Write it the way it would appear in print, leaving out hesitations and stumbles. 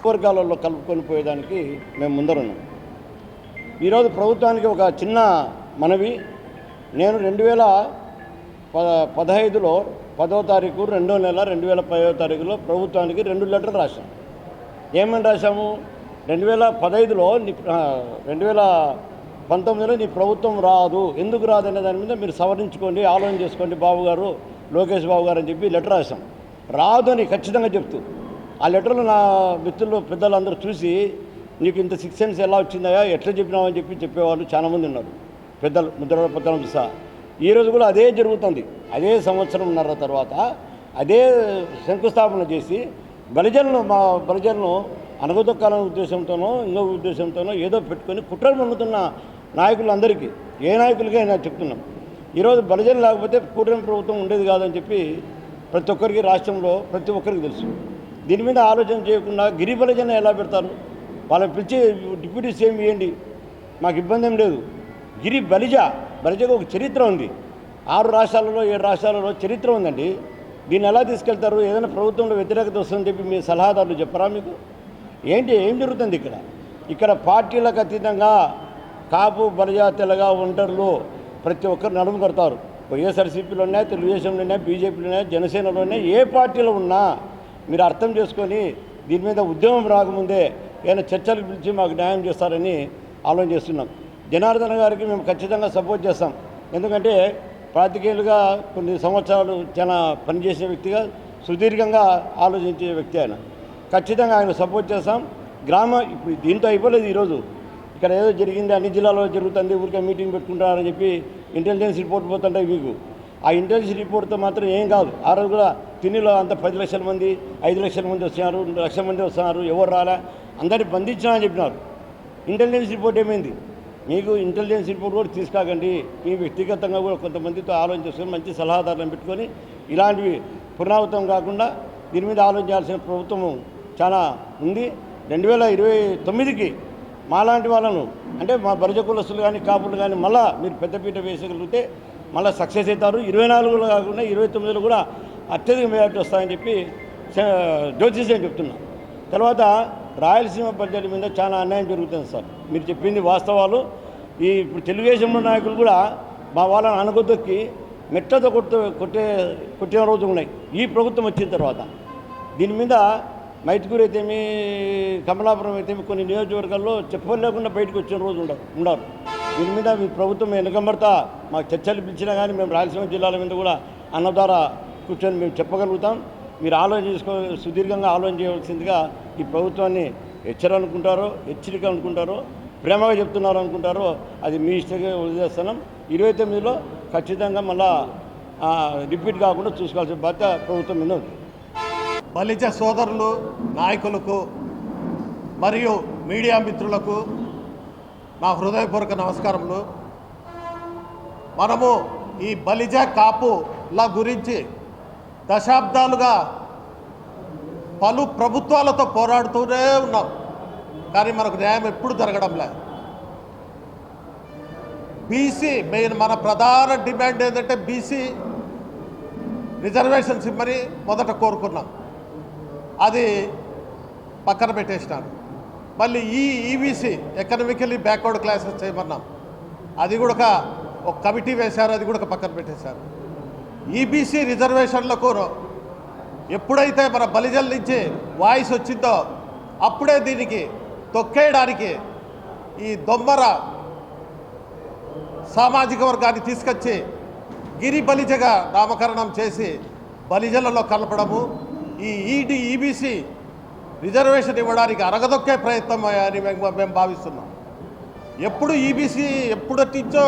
వర్గాలలో కలుపుకొని పోయేదానికి మేము ముందరున్నాం. ఈరోజు ప్రభుత్వానికి ఒక చిన్న మనవి. నేను 2015లో 10వ తారీఖు 2వ నెల 2015లో ప్రభుత్వానికి 2 లెటర్లు రాశాం. ఏమని రాశాము? 2015లో 2019లో నీ ప్రభుత్వం రాదు, ఎందుకు రాదనే దాని మీద మీరు సవరించుకోండి, ఆలోచన చేసుకోండి బాబు గారు, లోకేష్ బాబు గారు అని చెప్పి లెటర్ రాశాం. రాదు అని ఖచ్చితంగా చెప్తూ ఆ లెటర్లు నా మిత్రులు పెద్దలందరూ చూసి నీకు ఇంత 6 సెన్స్ ఎలా వచ్చిందా, ఎట్లా చెప్పినావని చెప్పేవాళ్ళు చాలామంది ఉన్నారు, పెద్దలు ముద్ర పత్రం సహా. ఈరోజు కూడా అదే జరుగుతుంది. అదే సంవత్సరంన్నర తర్వాత అదే శంకుస్థాపన చేసి మా బలిజలను అనగదొక్కాలనే ఉద్దేశంతోనో ఇంకొక ఉద్దేశంతోనో ఏదో పెట్టుకొని కుట్రలు మన్నుతున్న నాయకులందరికీ, ఏ నాయకులకైనా చెప్తున్నాం, ఈరోజు బలిజలు లేకపోతే కూటమి ప్రభుత్వం ఉండేది కాదని చెప్పి ప్రతి ఒక్కరికి రాష్ట్రంలో ప్రతి ఒక్కరికి తెలుసు. దీని మీద ఆలోచన చేయకుండా గిరి బలిజన ఎలా పెడతారు? వాళ్ళని పిలిచి డిప్యూటీ సీఎం ఇవ్వండి, మాకు ఇబ్బంది ఏం లేదు. గిరి బలిజకు ఒక చరిత్ర ఉంది. 6 రాష్ట్రాలలో 7 రాష్ట్రాలలో చరిత్ర ఉందండి. దీన్ని ఎలా తీసుకెళ్తారు? ఏదైనా ప్రభుత్వంలో వ్యతిరేకత వస్తుందని చెప్పి మీ సలహాదారులు చెప్పరా మీకు? ఏం జరుగుతుంది ఇక్కడ పార్టీలకు అతీతంగా కాపు, బలిజ, తెలగ, ఒంటర్లు ప్రతి ఒక్కరు నడుము కడతారు. వైఎస్ఆర్సీపీలో ఉన్నాయి, తెలుగుదేశంలో ఉన్నాయి, బీజేపీలో ఉన్నాయి, జనసేనలో ఉన్నాయి, ఏ పార్టీలో ఉన్నా మీరు అర్థం చేసుకొని దీని మీద ఉద్యమం రాకముందే ఏదైనా చర్చలకు పిలిచి మాకు న్యాయం చేస్తారని ఆలోచన చేస్తున్నాం. జనార్దన్ గారికి మేము ఖచ్చితంగా సపోర్ట్ చేస్తాం. ఎందుకంటే ప్రాతికేయులుగా కొన్ని సంవత్సరాలు చాలా పనిచేసే వ్యక్తిగా, సుదీర్ఘంగా ఆలోచించే వ్యక్తి ఆయన. ఖచ్చితంగా ఆయన సపోర్ట్ చేస్తాం. ఇప్పుడు దీంతో అయిపోలేదు. ఈరోజు ఇక్కడ ఏదో జరిగింది, అన్ని జిల్లాలో జరుగుతుంది, ఊరికే మీటింగ్ పెట్టుకుంటారని చెప్పి ఇంటెలిజెన్స్ రిపోర్ట్ పోతుంటాయి మీకు. ఆ ఇంటెలిజెన్స్ రిపోర్ట్తో మాత్రం ఏం కాదు. ఆ రోజు కూడా తిన్నిలో అంత 10 లక్షల మంది, 5 లక్షల మంది వస్తున్నారు, 2 లక్షల మంది వస్తున్నారు, ఎవరు రాలే, అందరినీ బంధించినా అని చెప్పినారు. ఇంటెలిజెన్స్ రిపోర్ట్ ఏమైంది? మీకు ఇంటెలిజెన్స్ రిపోర్ట్ కూడా తీసుకోకండి. మీ వ్యక్తిగతంగా కూడా కొంతమందితో ఆలోచన చేసుకొని మంచి సలహాదారులను పెట్టుకొని ఇలాంటివి పునరావృతం కాకుండా దీని మీద ఆలోచించాల్సిన ప్రభుత్వం చాలా ఉంది. 2029కి మాలాంటి వాళ్ళను, అంటే మా బలిజ కులస్తులు కానీ కాపులు కానీ మళ్ళీ మీరు పెద్దపీట వేసగలిగితే మళ్ళీ సక్సెస్ అవుతారు. 24లో కాకుండా 29లో కూడా అత్యధిక మెజార్టీ వస్తాయని చెప్పి జ్యోతిష్యం చెప్తున్నా. తర్వాత రాయలసీమ ప్రజల మీద చాలా అన్యాయం జరుగుతుంది సార్. మీరు చెప్పింది వాస్తవాలు. ఇప్పుడు తెలుగుదేశంలో నాయకులు కూడా మా వాళ్ళని అనగొద్దొక్కి మెట్లతో కొట్టిన రోజులు ఉన్నాయి ఈ ప్రభుత్వం వచ్చిన తర్వాత. దీని మీద మైతుకూరు అయితేమి, కమలాపురం అయితేమి కొన్ని నియోజకవర్గాల్లో చెప్పలేకుండా బయటకు వచ్చిన రోజు ఉండరు. దీని మీద మీ ప్రభుత్వం వెనుకబడతా మాకు చర్చలు పిలిచినా కానీ మేము రాయలసీమ జిల్లాల మీద కూడా అన్న ద్వారా కూర్చొని మేము చెప్పగలుగుతాం. మీరు సుదీర్ఘంగా ఆలోచన చేయవలసిందిగా ఈ ప్రభుత్వాన్ని హెచ్చరిక అనుకుంటారో ప్రేమగా చెప్తున్నారు అనుకుంటారో అది మీ ఇష్టంగా వదిలేస్తున్నాం. 29లో ఖచ్చితంగా మళ్ళా రిపీట్ కాకుండా చూసుకోవాల్సిన బాధ్యత ప్రభుత్వం మీద ఉంది. బలిజ సోదరులు, నాయకులకు మరియు మీడియా మిత్రులకు నా హృదయపూర్వక నమస్కారములు. మనము ఈ బలిజ కాపుల గురించి దశాబ్దాలుగా పలు ప్రభుత్వాలతో పోరాడుతూనే ఉన్నాం, కానీ మనకు న్యాయం ఎప్పుడు జరగడంలే. బీసీ మన ప్రధాన డిమాండ్ ఏంటంటే బీసీ రిజర్వేషన్స్ ఇమ్మని మొదట కోరుకున్నాం, అది పక్కన పెట్టేసినారు. మళ్ళీ ఈబీసీ ఎకనామికలీ బ్యాక్వర్డ్ క్లాసెస్ చేయమన్నాం, అది కూడా ఒక కమిటీ వేశారు, అది కూడా పక్కన పెట్టేశారు. ఈబీసీ రిజర్వేషన్లకు ఎప్పుడైతే మన బలిజల నుంచి వాయిస్ వచ్చిందో అప్పుడే దీనికి తొక్కేయడానికి ఈ దొమ్మర సామాజిక వర్గాన్ని తీసుకొచ్చి గిరి బలిజగా నామకరణం చేసి బలిజలలో కలపడము, ఈ ఈబీసీ రిజర్వేషన్ ఇవ్వడానికి అరగదొక్కే ప్రయత్నం అని మేము భావిస్తున్నాం. ఎప్పుడు ఈబీసీ ఎప్పుడొట్టించో